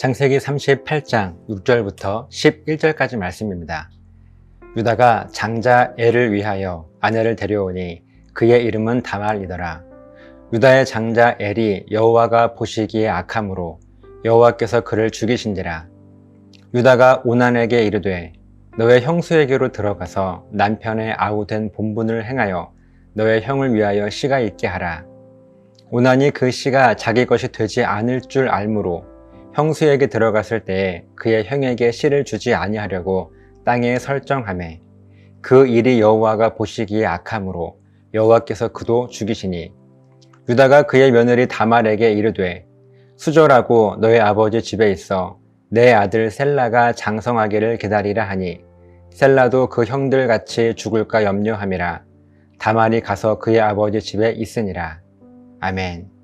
창세기 38장 6절부터 11절까지 말씀입니다. 유다가 장자 엘을 위하여 아내를 데려오니 그의 이름은 다말이더라. 유다의 장자 엘이 여호와가 보시기에 악함으로 여호와께서 그를 죽이신지라. 유다가 오난에게 이르되 너의 형수에게로 들어가서 남편의 아우된 본분을 행하여 너의 형을 위하여 씨가 있게 하라. 오난이 그 씨가 자기 것이 되지 않을 줄 알므로 형수에게 들어갔을 때에 그의 형에게 씨를 주지 아니하려고 땅에 설정하매 그 일이 여호와가 보시기에 악함으로 여호와께서 그도 죽이시니 유다가 그의 며느리 다말에게 이르되 수절하고 너의 아버지 집에 있어 내 아들 셀라가 장성하기를 기다리라 하니 셀라도 그 형들 같이 죽을까 염려함이라. 다말이 가서 그의 아버지 집에 있으니라. 아멘.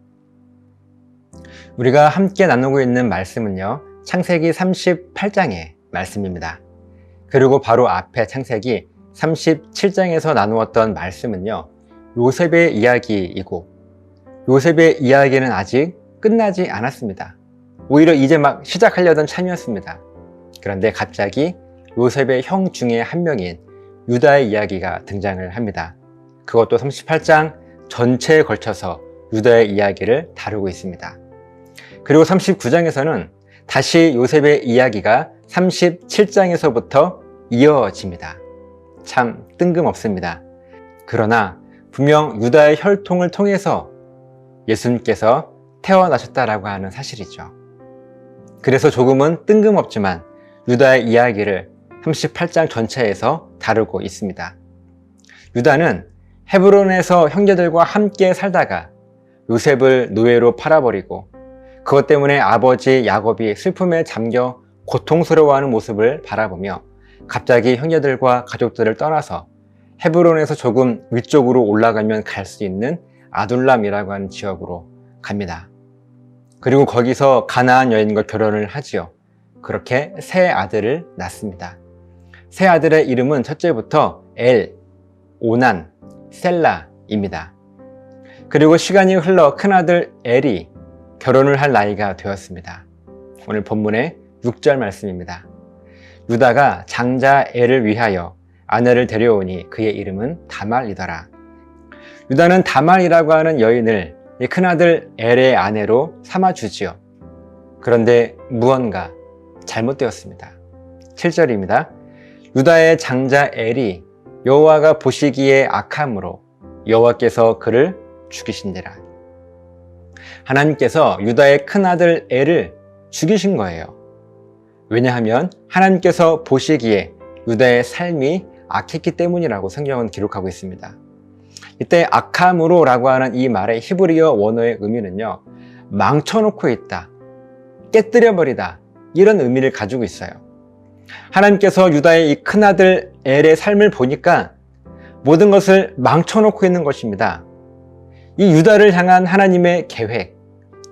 우리가 함께 나누고 있는 말씀은요, 창세기 38장의 말씀입니다. 그리고 바로 앞에 창세기 37장에서 나누었던 말씀은요, 요셉의 이야기이고 요셉의 이야기는 아직 끝나지 않았습니다. 오히려 이제 막 시작하려던 참이었습니다. 그런데 갑자기 요셉의 형 중에 한 명인 유다의 이야기가 등장을 합니다. 그것도 38장 전체에 걸쳐서 유다의 이야기를 다루고 있습니다. 그리고 39장에서는 다시 요셉의 이야기가 37장에서부터 이어집니다. 참 뜬금없습니다. 그러나 분명 유다의 혈통을 통해서 예수님께서 태어나셨다라고 하는 사실이죠. 그래서 조금은 뜬금없지만 유다의 이야기를 38장 전체에서 다루고 있습니다. 유다는 헤브론에서 형제들과 함께 살다가 요셉을 노예로 팔아버리고 그것 때문에 아버지 야곱이 슬픔에 잠겨 고통스러워하는 모습을 바라보며 갑자기 형제들과 가족들을 떠나서 헤브론에서 조금 위쪽으로 올라가면 갈 수 있는 아둘람이라고 하는 지역으로 갑니다. 그리고 거기서 가나안 여인과 결혼을 하지요. 그렇게 세 아들을 낳습니다. 세 아들의 이름은 첫째부터 엘, 오난, 셀라입니다. 그리고 시간이 흘러 큰아들 엘이 결혼을 할 나이가 되었습니다. 오늘 본문의 6절 말씀입니다. 유다가 장자 엘을 위하여 아내를 데려오니 그의 이름은 다말이더라. 유다는 다말이라고 하는 여인을 이 큰아들 엘의 아내로 삼아주지요. 그런데 무언가 잘못되었습니다. 7절입니다. 유다의 장자 엘이 여호와가 보시기에 악함으로 여호와께서 그를 죽이신지라. 하나님께서 유다의 큰아들 엘을 죽이신 거예요. 왜냐하면 하나님께서 보시기에 유다의 삶이 악했기 때문이라고 성경은 기록하고 있습니다. 이때 악함으로 라고 하는 이 말의 히브리어 원어의 의미는요, 망쳐놓고 있다, 깨뜨려버리다, 이런 의미를 가지고 있어요. 하나님께서 유다의 이 큰아들 엘의 삶을 보니까 모든 것을 망쳐놓고 있는 것입니다. 이 유다를 향한 하나님의 계획,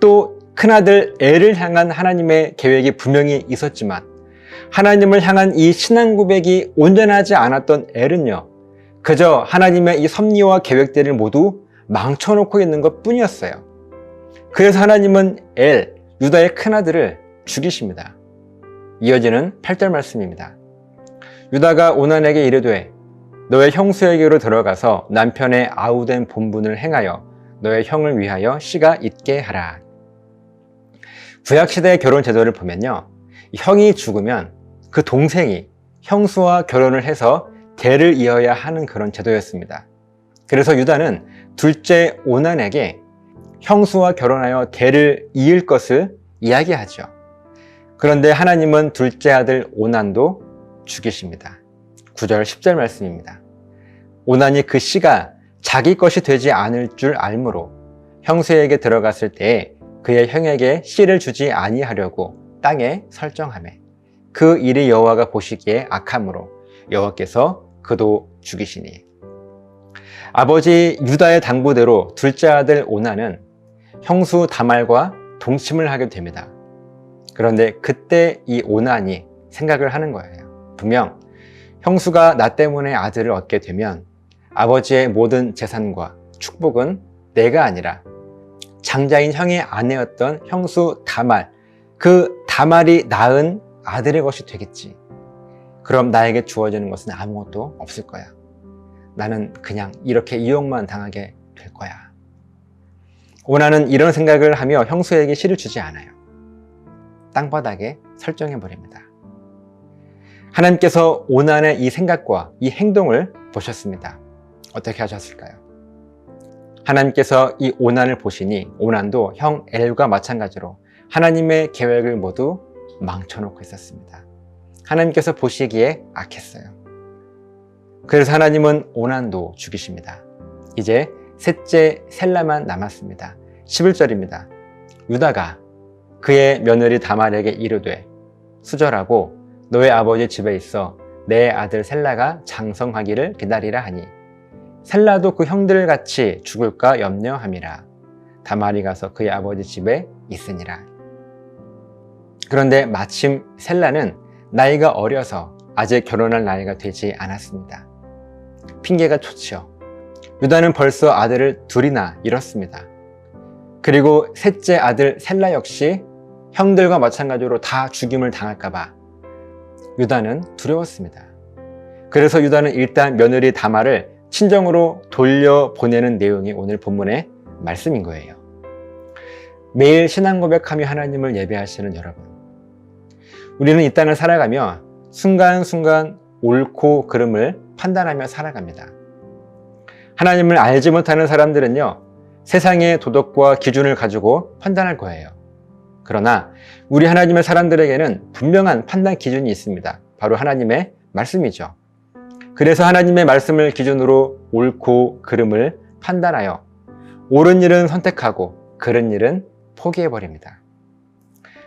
또 큰아들 엘을 향한 하나님의 계획이 분명히 있었지만 하나님을 향한 이 신앙 고백이 온전하지 않았던 엘은요, 그저 하나님의 이 섭리와 계획들을 모두 망쳐놓고 있는 것 뿐이었어요. 그래서 하나님은 엘, 유다의 큰아들을 죽이십니다. 이어지는 8절 말씀입니다. 유다가 오난에게 이르되 너의 형수에게로 들어가서 남편의 아우된 본분을 행하여 너의 형을 위하여 씨가 있게 하라. 구약시대의 결혼 제도를 보면요, 형이 죽으면 그 동생이 형수와 결혼을 해서 대를 이어야 하는 그런 제도였습니다. 그래서 유다는 둘째 오난에게 형수와 결혼하여 대를 이을 것을 이야기하죠. 그런데 하나님은 둘째 아들 오난도 죽이십니다. 9절 10절 말씀입니다. 오난이 그 씨가 자기 것이 되지 않을 줄 알므로 형수에게 들어갔을 때에 그의 형에게 씨를 주지 아니하려고 땅에 설정하매 그 일이 여호와가 보시기에 악함으로 여호와께서 그도 죽이시니. 아버지 유다의 당부대로 둘째 아들 오난은 형수 다말과 동침을 하게 됩니다. 그런데 그때 이 오난이 생각을 하는 거예요. 분명 형수가 나 때문에 아들을 얻게 되면 아버지의 모든 재산과 축복은 내가 아니라 장자인 형의 아내였던 형수 다말, 그 다말이 낳은 아들의 것이 되겠지. 그럼 나에게 주어지는 것은 아무것도 없을 거야. 나는 그냥 이렇게 이용만 당하게 될 거야. 오나는 이런 생각을 하며 형수에게 씨를 주지 않아요. 땅바닥에 설정해버립니다. 하나님께서 오난의 이 생각과 이 행동을 보셨습니다. 어떻게 하셨을까요? 하나님께서 이 오난을 보시니 오난도 형 엘과 마찬가지로 하나님의 계획을 모두 망쳐놓고 있었습니다. 하나님께서 보시기에 악했어요. 그래서 하나님은 오난도 죽이십니다. 이제 셋째 셀라만 남았습니다. 11절입니다. 유다가 그의 며느리 다말에게 이르되 수절하고 너의 아버지 집에 있어 내 아들 셀라가 장성하기를 기다리라 하니 셀라도 그 형들 같이 죽을까 염려함이라. 다말이 가서 그의 아버지 집에 있으니라. 그런데 마침 셀라는 나이가 어려서 아직 결혼할 나이가 되지 않았습니다. 핑계가 좋지요. 유다는 벌써 아들을 둘이나 잃었습니다. 그리고 셋째 아들 셀라 역시 형들과 마찬가지로 다 죽임을 당할까봐 유다는 두려웠습니다. 그래서 유다는 일단 며느리 다말을 친정으로 돌려보내는 내용이 오늘 본문의 말씀인 거예요. 매일 신앙 고백하며 하나님을 예배하시는 여러분, 우리는 이 땅을 살아가며 순간순간 옳고 그름을 판단하며 살아갑니다. 하나님을 알지 못하는 사람들은요, 세상의 도덕과 기준을 가지고 판단할 거예요. 그러나 우리 하나님의 사람들에게는 분명한 판단 기준이 있습니다. 바로 하나님의 말씀이죠. 그래서 하나님의 말씀을 기준으로 옳고 그름을 판단하여 옳은 일은 선택하고 그른 일은 포기해버립니다.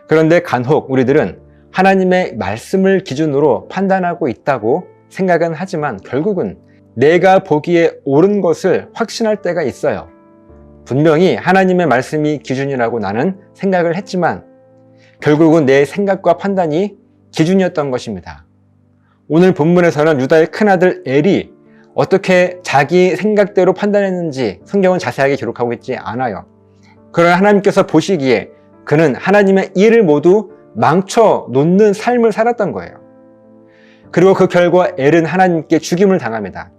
그런데 간혹 우리들은 하나님의 말씀을 기준으로 판단하고 있다고 생각은 하지만 결국은 내가 보기에 옳은 것을 확신할 때가 있어요. 분명히 하나님의 말씀이 기준이라고 나는 생각을 했지만 결국은 내 생각과 판단이 기준이었던 것입니다. 오늘 본문에서는 유다의 큰아들 엘이 어떻게 자기 생각대로 판단했는지 성경은 자세하게 기록하고 있지 않아요. 그러나 하나님께서 보시기에 그는 하나님의 일을 모두 망쳐 놓는 삶을 살았던 거예요. 그리고 그 결과 엘은 하나님께 죽임을 당합니다.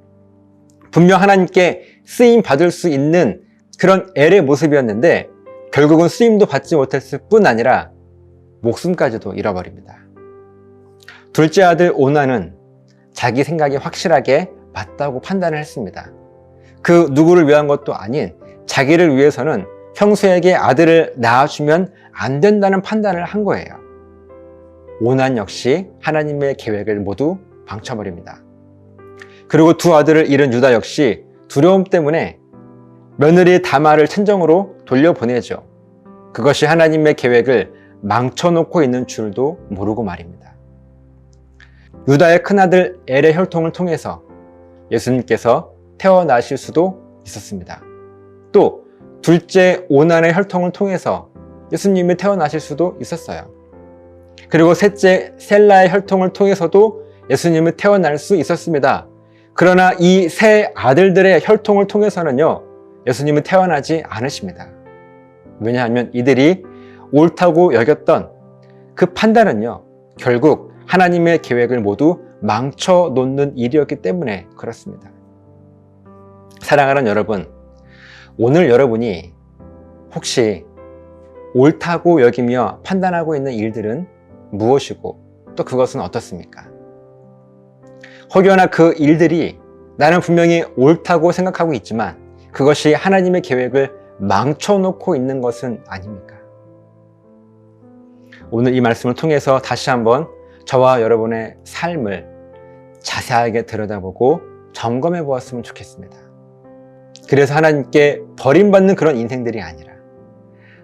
분명 하나님께 쓰임 받을 수 있는 그런 엘의 모습이었는데 결국은 쓰임도 받지 못했을 뿐 아니라 목숨까지도 잃어버립니다. 둘째 아들 오난은 자기 생각이 확실하게 맞다고 판단을 했습니다. 그 누구를 위한 것도 아닌 자기를 위해서는 형수에게 아들을 낳아주면 안 된다는 판단을 한 거예요. 오난 역시 하나님의 계획을 모두 망쳐버립니다. 그리고 두 아들을 잃은 유다 역시 두려움 때문에 며느리 다말을 친정으로 돌려보내죠. 그것이 하나님의 계획을 망쳐놓고 있는 줄도 모르고 말입니다. 유다의 큰아들 엘의 혈통을 통해서 예수님께서 태어나실 수도 있었습니다. 또 둘째 오난의 혈통을 통해서 예수님이 태어나실 수도 있었어요. 그리고 셋째 셀라의 혈통을 통해서도 예수님이 태어날 수 있었습니다. 그러나 이 세 아들들의 혈통을 통해서는요, 예수님이 태어나지 않으십니다. 왜냐하면 이들이 옳다고 여겼던 그 판단은요, 결국 하나님의 계획을 모두 망쳐 놓는 일이었기 때문에 그렇습니다. 사랑하는 여러분, 오늘 여러분이 혹시 옳다고 여기며 판단하고 있는 일들은 무엇이고 또 그것은 어떻습니까? 혹여나 그 일들이 나는 분명히 옳다고 생각하고 있지만 그것이 하나님의 계획을 망쳐놓고 있는 것은 아닙니까? 오늘 이 말씀을 통해서 다시 한번 저와 여러분의 삶을 자세하게 들여다보고 점검해 보았으면 좋겠습니다. 그래서 하나님께 버림받는 그런 인생들이 아니라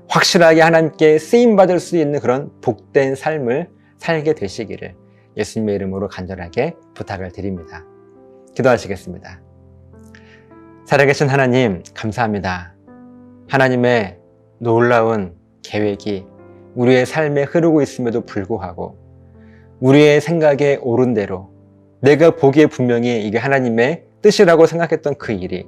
확실하게 하나님께 쓰임받을 수 있는 그런 복된 삶을 살게 되시기를 예수님의 이름으로 간절하게 부탁을 드립니다. 기도하시겠습니다. 살아계신 하나님, 감사합니다. 하나님의 놀라운 계획이 우리의 삶에 흐르고 있음에도 불구하고 우리의 생각에 옳은 대로 내가 보기에 분명히 이게 하나님의 뜻이라고 생각했던 그 일이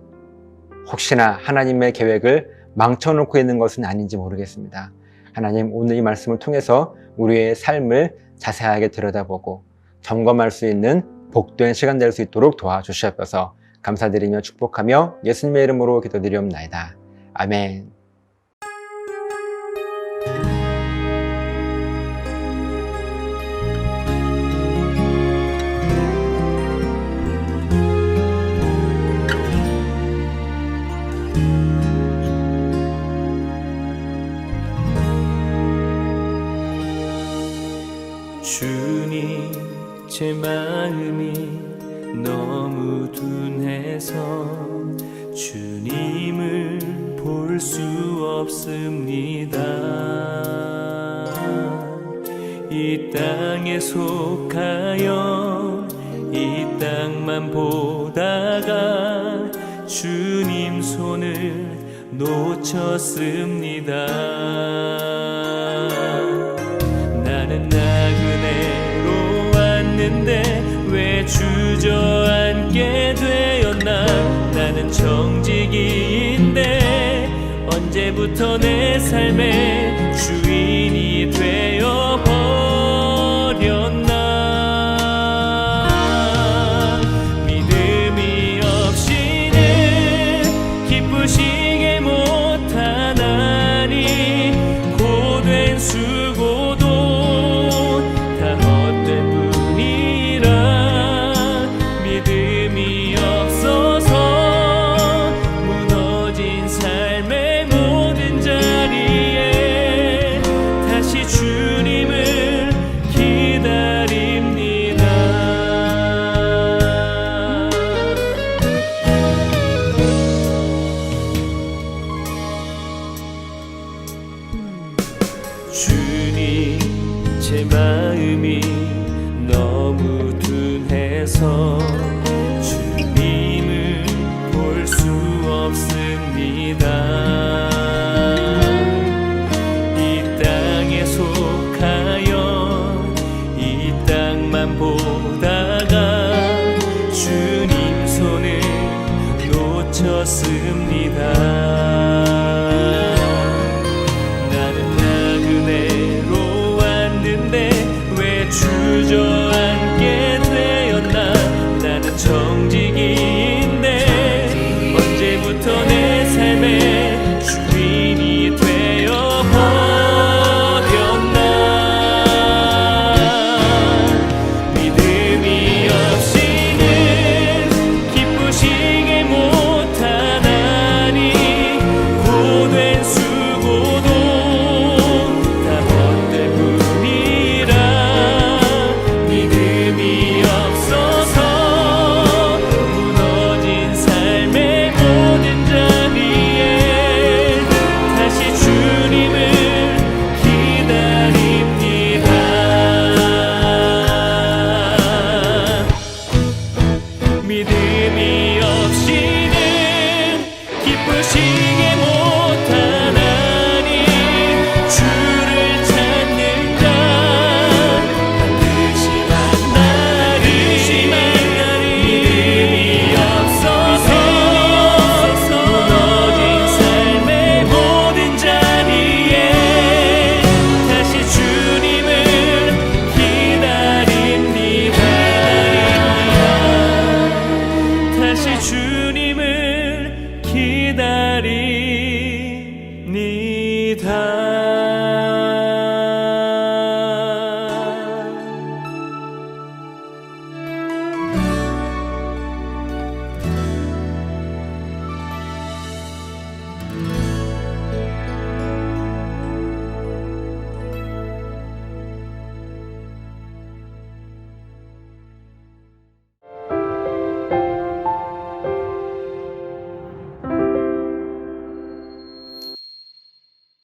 혹시나 하나님의 계획을 망쳐놓고 있는 것은 아닌지 모르겠습니다. 하나님, 오늘 이 말씀을 통해서 우리의 삶을 자세하게 들여다보고 점검할 수 있는 복된 시간 될 수 있도록 도와주시옵소서. 감사드리며 축복하며 예수님의 이름으로 기도드리옵나이다. 아멘. 주님, 제 마음이 너무 둔해서 주님을 볼 수 없습니다. 이 땅에 속하여 이 땅만 보다가 주님 손을 놓쳤습니다. 나는 나그네로 왔는데 왜 주저앉게 되었나. 나는 정직이인데 언제부터 내 삶의 주인이 되어버렸나. 믿음이 없이는 기쁘시게 못하나니 고된 수고도 다 헛된 뿐이라. 믿음이 없어서 무너진 삶의 모든 자리에 다시 주님을 기다립니다. 주님, 제 마음이 너무 둔해서 주님을 볼 수 없습니다. 이 땅에 속하여 이 땅만 보다가 주님 손을 놓쳤습니다. 나는 나그네로 왔는데 왜 주저앉게 되었나. 나는 정직이인데 언제부터 내 삶의 주인이 되어버렸나. 믿음이 없이는 기쁘시게 못하나니 고된 수고도 다 헛된 뿐이라. 믿음이 없어서 무너진 삶의 모든 자리에 다시 주님을 기다립니다. 믿음이 없이는 기쁘시